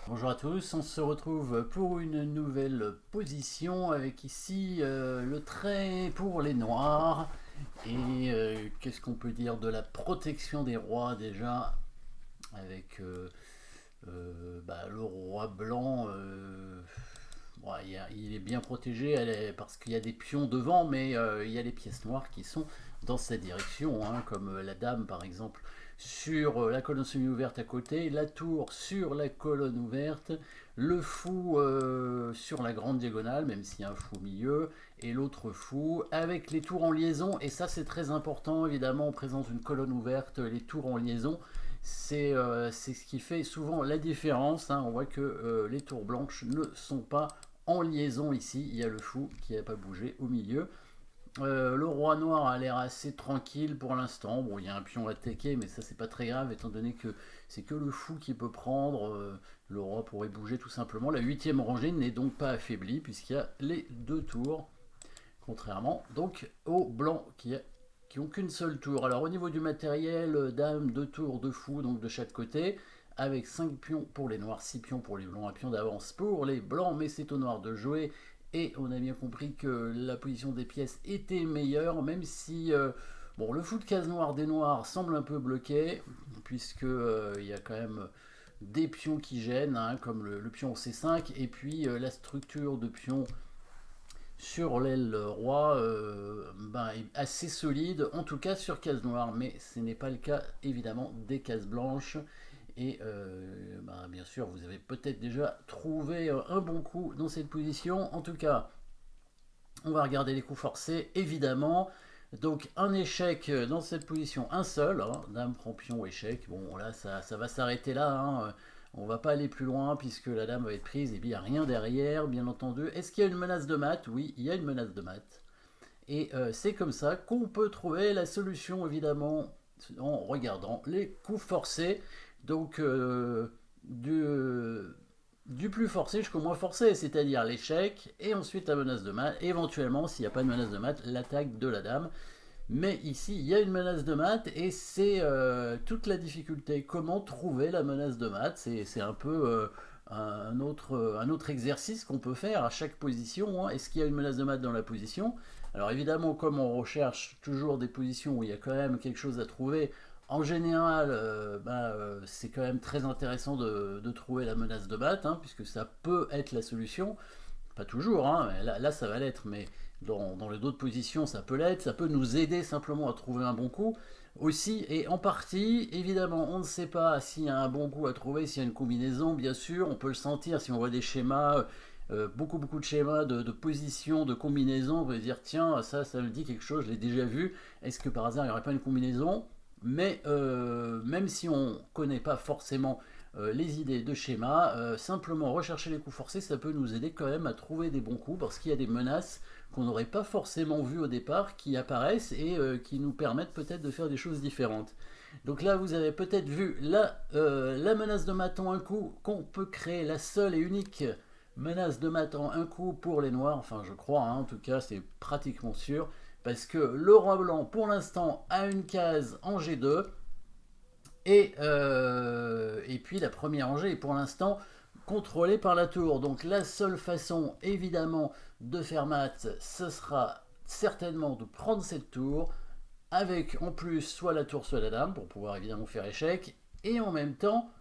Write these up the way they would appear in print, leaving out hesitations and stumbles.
Bonjour à tous, on se retrouve pour une nouvelle position avec ici le trait pour les noirs. Et qu'est-ce qu'on peut dire de la protection des rois déjà avec le roi blanc. Ouais, il est bien protégé parce qu'il y a des pions devant, mais il y a les pièces noires qui sont dans sa direction, hein, comme la dame par exemple sur la colonne semi-ouverte à côté, la tour sur la colonne ouverte, le fou sur la grande diagonale, même s'il y a un fou au milieu, et l'autre fou avec les tours en liaison. Et ça c'est très important évidemment en présence d'une colonne ouverte, les tours en liaison. C'est ce qui fait souvent la différence, hein. On voit que les tours blanches ne sont pas en liaison ici. Il y a le fou qui n'a pas bougé au milieu. Le roi noir a l'air assez tranquille pour l'instant. Bon, il y a un pion attaqué, mais ça c'est pas très grave étant donné que c'est que le fou qui peut prendre. Le roi pourrait bouger tout simplement. La huitième rangée n'est donc pas affaiblie puisqu'il y a les deux tours, contrairement donc au blanc qui ont qu'une seule tour. Alors au niveau du matériel, dame, deux tours, deux fous donc de chaque côté, avec 5 pions pour les noirs, 6 pions pour les blancs, un pion d'avance pour les blancs, mais c'est au noir de jouer. Et on a bien compris que la position des pièces était meilleure, même si bon, le fou de case noire des noirs semble un peu bloqué, puisque il y a quand même des pions qui gênent, hein, comme le pion C5, et puis la structure de pions sur l'aile roi est assez solide, en tout cas sur case noire, mais ce n'est pas le cas évidemment des cases blanches. Et bien sûr, vous avez peut-être déjà trouvé un bon coup dans cette position. En tout cas, on va regarder les coups forcés, évidemment. Donc un échec dans cette position, un seul, hein. Dame prend pion, échec. Bon là, ça va s'arrêter là, hein. On va pas aller plus loin puisque la dame va être prise et puis il n'y a rien derrière, bien entendu. Est-ce qu'il y a une menace de mat? Oui, il y a une menace de mat. Et c'est comme ça qu'on peut trouver la solution, évidemment, en regardant les coups forcés. Donc, du plus forcé jusqu'au moins forcé, c'est-à-dire l'échec, et ensuite la menace de mat, et éventuellement, s'il n'y a pas de menace de mat, l'attaque de la dame. Mais ici, il y a une menace de mat, et c'est toute la difficulté. Comment trouver la menace de mat? C'est un peu un autre exercice qu'on peut faire à chaque position, hein. Est-ce qu'il y a une menace de mat dans la position? Alors évidemment, comme on recherche toujours des positions où il y a quand même quelque chose à trouver, en général, c'est quand même très intéressant de trouver la menace de mat, hein, puisque ça peut être la solution. Pas toujours, hein, là ça va l'être, mais dans les autres positions ça peut l'être, ça peut nous aider simplement à trouver un bon coup aussi, et en partie, évidemment, on ne sait pas s'il y a un bon coup à trouver, s'il y a une combinaison, bien sûr, on peut le sentir si on voit des schémas, beaucoup de schémas de position, de combinaison, on va dire tiens, ça me dit quelque chose, je l'ai déjà vu, est-ce que par hasard il n'y aurait pas une combinaison? Mais même si on ne connaît pas forcément les idées de schéma, simplement rechercher les coups forcés, ça peut nous aider quand même à trouver des bons coups parce qu'il y a des menaces qu'on n'aurait pas forcément vues au départ qui apparaissent et qui nous permettent peut-être de faire des choses différentes. Donc là, vous avez peut-être vu la menace de mat en un coup qu'on peut créer, la seule et unique menace de mat en un coup pour les noirs, enfin je crois, hein, en tout cas c'est pratiquement sûr, parce que le roi blanc pour l'instant a une case en G2, et puis la première rangée est pour l'instant contrôlée par la tour. Donc la seule façon évidemment de faire mat, ce sera certainement de prendre cette tour, avec en plus soit la tour soit la dame, pour pouvoir évidemment faire échec, et en même temps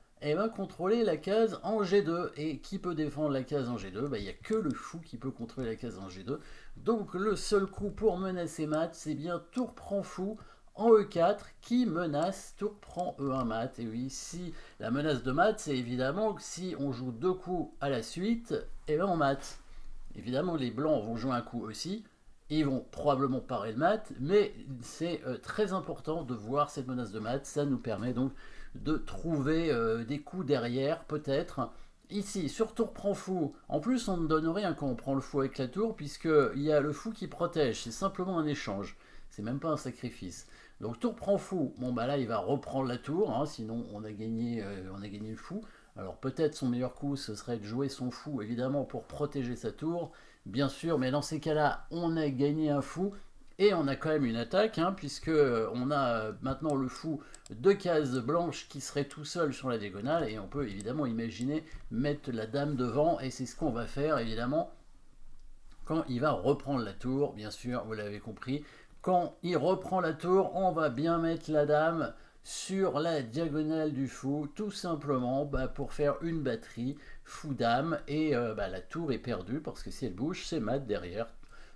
contrôler la case en G2. Et qui peut défendre la case en G2? Il n'y a que le fou qui peut contrôler la case en G2. Donc le seul coup pour menacer mat, c'est bien tour prend fou en E4 qui menace tour prend E1 mat. Et oui, si la menace de mat, c'est évidemment que si on joue deux coups à la suite, et on mat. Évidemment, les blancs vont jouer un coup aussi. Ils vont probablement parer le mat, mais c'est très important de voir cette menace de mat. Ça nous permet donc de trouver des coups derrière, peut-être. Ici, sur tour prend fou, en plus on ne donne rien quand on prend le fou avec la tour, puisqu'il y a le fou qui protège, c'est simplement un échange, c'est même pas un sacrifice. Donc tour prend fou, bon là il va reprendre la tour, hein, sinon on a gagné le fou. Alors peut-être son meilleur coup ce serait de jouer son fou évidemment pour protéger sa tour, bien sûr, mais dans ces cas-là on a gagné un fou, Et on a quand même une attaque, hein, puisque on a maintenant le fou de cases blanches qui serait tout seul sur la diagonale, et on peut évidemment imaginer mettre la dame devant, et c'est ce qu'on va faire évidemment quand il va reprendre la tour, bien sûr, vous l'avez compris. Quand il reprend la tour, on va bien mettre la dame sur la diagonale du fou, tout simplement pour faire une batterie fou-dame, et la tour est perdue, parce que si elle bouge, c'est mat derrière.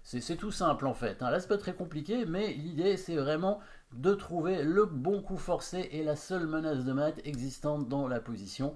C'est tout simple en fait, hein. Là c'est pas très compliqué, mais l'idée c'est vraiment de trouver le bon coup forcé et la seule menace de mat existante dans la position.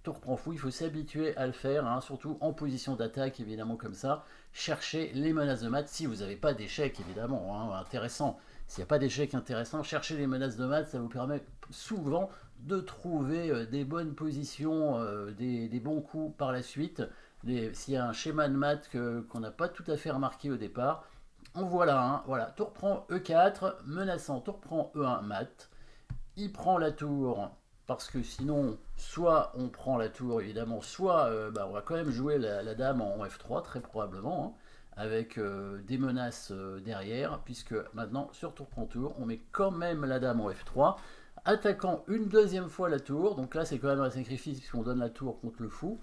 Tour prend fou, il faut s'habituer à le faire, hein, surtout en position d'attaque évidemment comme ça. Cherchez les menaces de mat si vous n'avez pas d'échec évidemment, hein, intéressant. S'il n'y a pas d'échec intéressant, cherchez les menaces de mat, ça vous permet souvent de trouver des bonnes positions, des bons coups par la suite. S'il y a un schéma de mat qu'on n'a pas tout à fait remarqué au départ, en voilà un. Voilà, tour prend E4, menaçant, tour prend E1 mat. Il prend la tour parce que sinon, soit on prend la tour évidemment, soit on va quand même jouer la dame en F3 très probablement, hein, avec des menaces derrière, puisque maintenant sur tour prend tour, on met quand même la dame en F3, attaquant une deuxième fois la tour, donc là c'est quand même un sacrifice puisqu'on donne la tour contre le fou.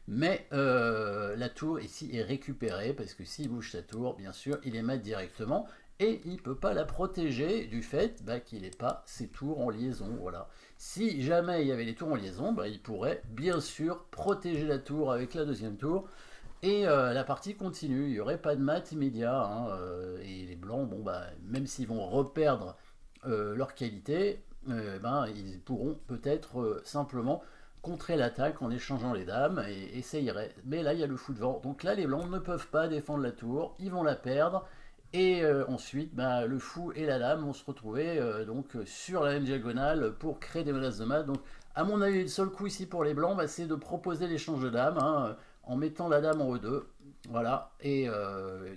Mais la tour ici est récupérée, parce que s'il bouge sa tour, bien sûr, il est mat directement, et il ne peut pas la protéger du fait qu'il n'ait pas ses tours en liaison. Voilà. Si jamais il y avait les tours en liaison, il pourrait bien sûr protéger la tour avec la deuxième tour, et la partie continue. Il n'y aurait pas de mat immédiat, hein, et les blancs, même s'ils vont reperdre leur qualité, ils pourront peut-être simplement contrer l'attaque en échangeant les dames et essayeraient. Mais là, il y a le fou devant. Donc là, les blancs ne peuvent pas défendre la tour. Ils vont la perdre. Et ensuite, le fou et la dame vont se retrouver sur la même diagonale pour créer des menaces de mat. Donc, à mon avis, le seul coup ici pour les blancs, c'est de proposer l'échange de dames, hein, en mettant la dame en E2. Voilà. Et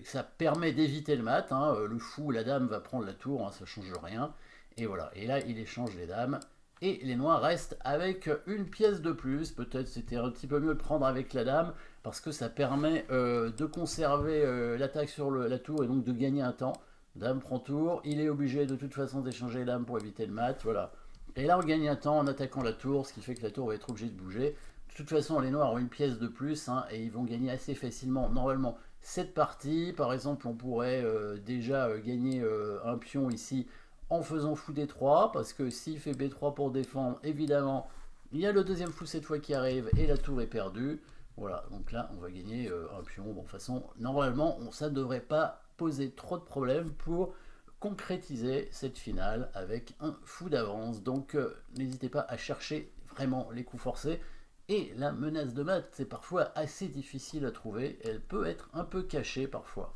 ça permet d'éviter le mat, hein. Le fou ou la dame va prendre la tour, hein, ça ne change rien. Et voilà. Et là, il échange les dames. Et les noirs restent avec une pièce de plus. Peut-être c'était un petit peu mieux de prendre avec la dame, parce que ça permet de conserver l'attaque sur la tour et donc de gagner un temps. Dame prend tour, il est obligé de toute façon d'échanger dame pour éviter le mat, voilà. Et là on gagne un temps en attaquant la tour, ce qui fait que la tour va être obligée de bouger. De toute façon les noirs ont une pièce de plus, hein, et ils vont gagner assez facilement normalement cette partie. Par exemple on pourrait déjà gagner un pion ici en faisant fou D3, parce que s'il fait B3 pour défendre, évidemment, il y a le deuxième fou cette fois qui arrive et la tour est perdue. Voilà, donc là, on va gagner un pion. Bon, de toute façon, normalement, ça ne devrait pas poser trop de problèmes pour concrétiser cette finale avec un fou d'avance. Donc, n'hésitez pas à chercher vraiment les coups forcés. Et la menace de mat, c'est parfois assez difficile à trouver. Elle peut être un peu cachée parfois.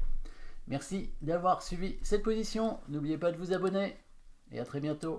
Merci d'avoir suivi cette position. N'oubliez pas de vous abonner et à très bientôt.